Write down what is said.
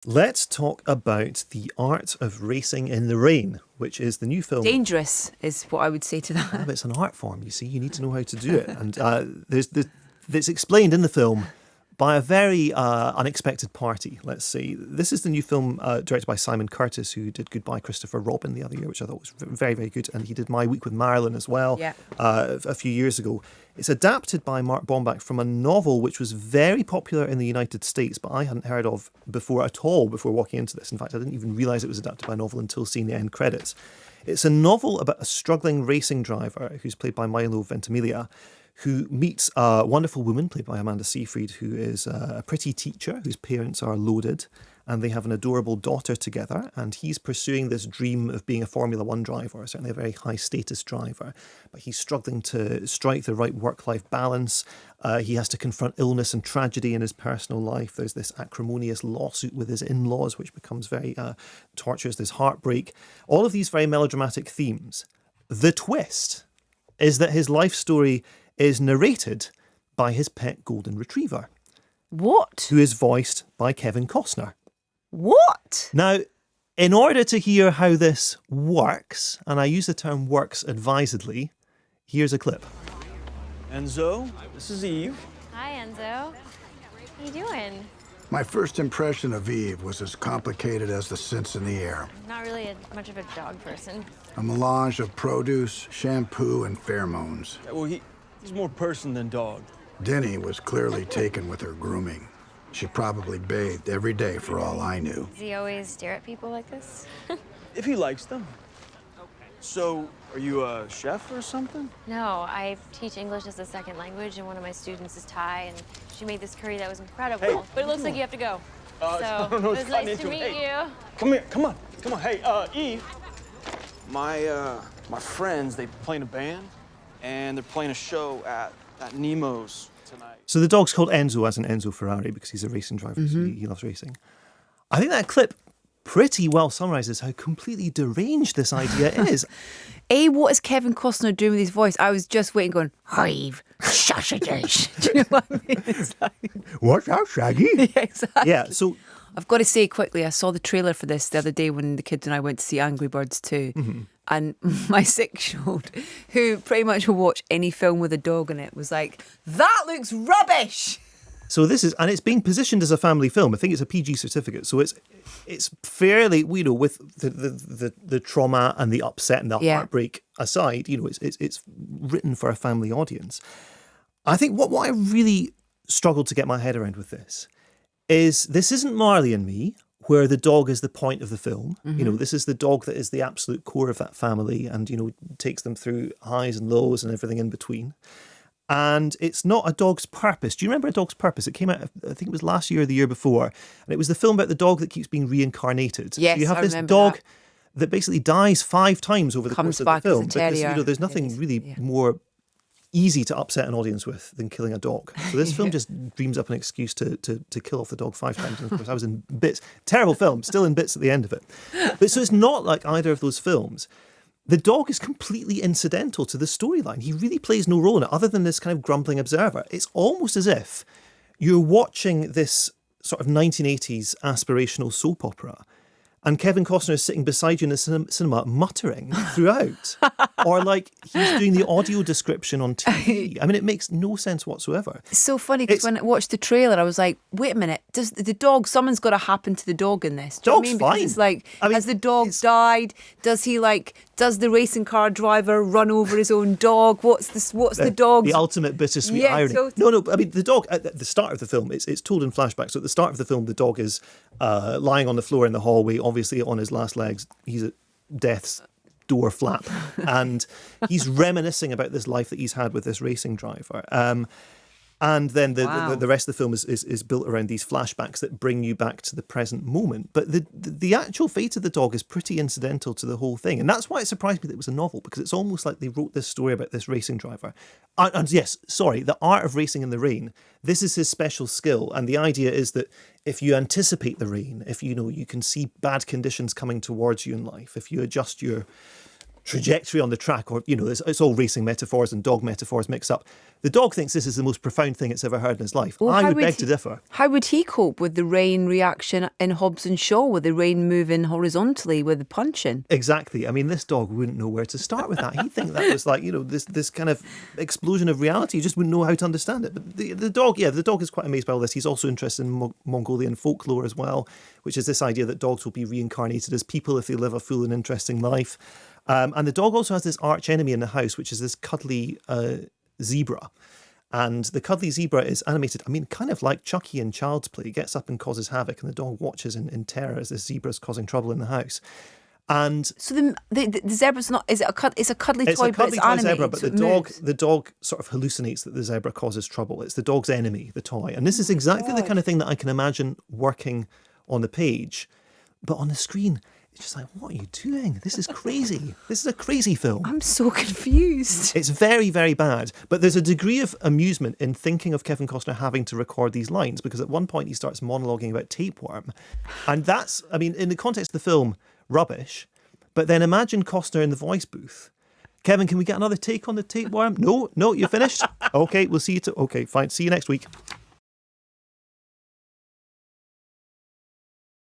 Let's talk about The Art of Racing in the Rain, which is the new film. Dangerous is what I would say to that. It's an art form, you see. You need to know how to do it. And it's explained in the film by a very unexpected party, let's say. This is the new film directed by Simon Curtis, who did Goodbye Christopher Robin the other year, which I thought was very, very good. And he did My Week with Marilyn as well a few years ago. It's adapted by Mark Bombach from a novel which was very popular in the United States, but I hadn't heard of before at all before walking into this. In fact, I didn't even realise it was adapted by a novel until seeing the end credits. It's a novel about a struggling racing driver who's played by Milo Ventimiglia, who meets a wonderful woman played by Amanda Seyfried, who is a pretty teacher whose parents are loaded, and they have an adorable daughter together, and he's pursuing this dream of being a Formula One driver, certainly a very high status driver, but he's struggling to strike the right work-life balance. He has to confront illness and tragedy in his personal life. There's this acrimonious lawsuit with his in-laws, which becomes very torturous. There's heartbreak. All of these very melodramatic themes. The twist is that his life story is narrated by his pet golden retriever. What? Who is voiced by Kevin Costner. What? Now, in order to hear how this works, and I use the term works advisedly, here's a clip. Enzo, this is Eve. Hi, Enzo. How you doing? My first impression of Eve was as complicated as the scents in the air. Not really much of a dog person. A melange of produce, shampoo, and pheromones. Yeah, well, he's more person than dog. Denny was clearly taken with her grooming. She probably bathed every day for all I knew. Does he always stare at people like this? If he likes them. So, are you a chef or something? No, I teach English as a second language, and one of my students is Thai, and she made this curry that was incredible. Hey, but it looks like you have to go. So, no, it it's was nice to into meet it. Hey. you. Come here, come on. Hey, Eve. My friends, they play in a band, and they're playing a show at Nemo's tonight. So the dog's called Enzo, as in Enzo Ferrari, because he's a racing driver, so he loves racing. I think that clip pretty well summarises how completely deranged this idea is. What is Kevin Costner doing with his voice? I was just waiting going, Hive, sausages. Do you know what I mean? It's like, What's that, Shaggy? yeah, exactly. Yeah, so I've got to say quickly, I saw the trailer for this the other day when the kids and I went to see Angry Birds 2. And my 6-year-old, who pretty much will watch any film with a dog in it, was like, that looks rubbish. So this is, and it's being positioned as a family film. I think it's a PG certificate, so it's fairly, with the trauma and the upset and the heartbreak aside, it's written for a family audience. I think what I really struggled to get my head around with this isn't Marley and Me, where the dog is the point of the film. This is the dog that is the absolute core of that family, and takes them through highs and lows and everything in between. And it's not A Dog's Purpose. Do you remember A Dog's Purpose? It came out, I think it was last year or the year before. And it was the film about the dog that keeps being reincarnated. Yes, so you have I this remember dog that basically dies 5 times over the course of the film. Comes back as a terrier. Because there's nothing really more easy to upset an audience with than killing a dog. So this film just dreams up an excuse to kill off the dog 5 times. And of course, I was in bits. Terrible film, still in bits at the end of it. But so it's not like either of those films. The dog is completely incidental to the storyline. He really plays no role in it other than this kind of grumbling observer. It's almost as if you're watching this sort of 1980s aspirational soap opera and Kevin Costner is sitting beside you in the cinema muttering throughout. Or like he's doing the audio description on TV. I mean, it makes no sense whatsoever. It's so funny because when I watched the trailer, I was like, wait a minute, does the dog, something's got to happen to the dog in this. Do you know what I mean? Because it's like, has the dog died? Does the racing car driver run over his own dog? What's the dog's... The ultimate bittersweet irony. Totally. No, I mean, the dog, at the start of the film, it's told in flashback. So at the start of the film, the dog is lying on the floor in the hallway, obviously on his last legs. He's at death's door flap. And he's reminiscing about this life that he's had with this racing driver. And then the rest of the film is built around these flashbacks that bring you back to the present moment. But the actual fate of the dog is pretty incidental to the whole thing. And that's why it surprised me that it was a novel, because it's almost like they wrote this story about this racing driver. And yes, sorry, the art of racing in the rain, this is his special skill. And the idea is that if you anticipate the rain, if you can see bad conditions coming towards you in life, if you adjust your trajectory on the track, or, it's all racing metaphors and dog metaphors mixed up. The dog thinks this is the most profound thing it's ever heard in his life. Well, I would beg to differ. How would he cope with the rain reaction in Hobbs and Shaw, with the rain moving horizontally with the punching? Exactly. I mean, this dog wouldn't know where to start with that. He'd think that was like, this kind of explosion of reality. He just wouldn't know how to understand it. But the dog is quite amazed by all this. He's also interested in Mongolian folklore as well, which is this idea that dogs will be reincarnated as people if they live a full and interesting life. And the dog also has this arch enemy in the house, which is this cuddly zebra. And the cuddly zebra is animated, kind of like Chucky in Child's Play. He gets up and causes havoc, and the dog watches in terror as this zebra's causing trouble in the house. And so the zebra's not, is it it's a cuddly toy, it's a cuddly but it's toy animated, zebra, but the dog sort of hallucinates that the zebra causes trouble. It's the dog's enemy, the toy. And this is exactly the kind of thing that I can imagine working on the page, but on the screen. It's just like, what are you doing? This is crazy. This is a crazy film. I'm so confused. It's very, very bad. But there's a degree of amusement in thinking of Kevin Costner having to record these lines, because at one point he starts monologuing about tapeworm. And that's, in the context of the film, rubbish. But then imagine Costner in the voice booth. Kevin, can we get another take on the tapeworm? No, you're finished? Okay, we'll see you. Okay, fine. See you next week.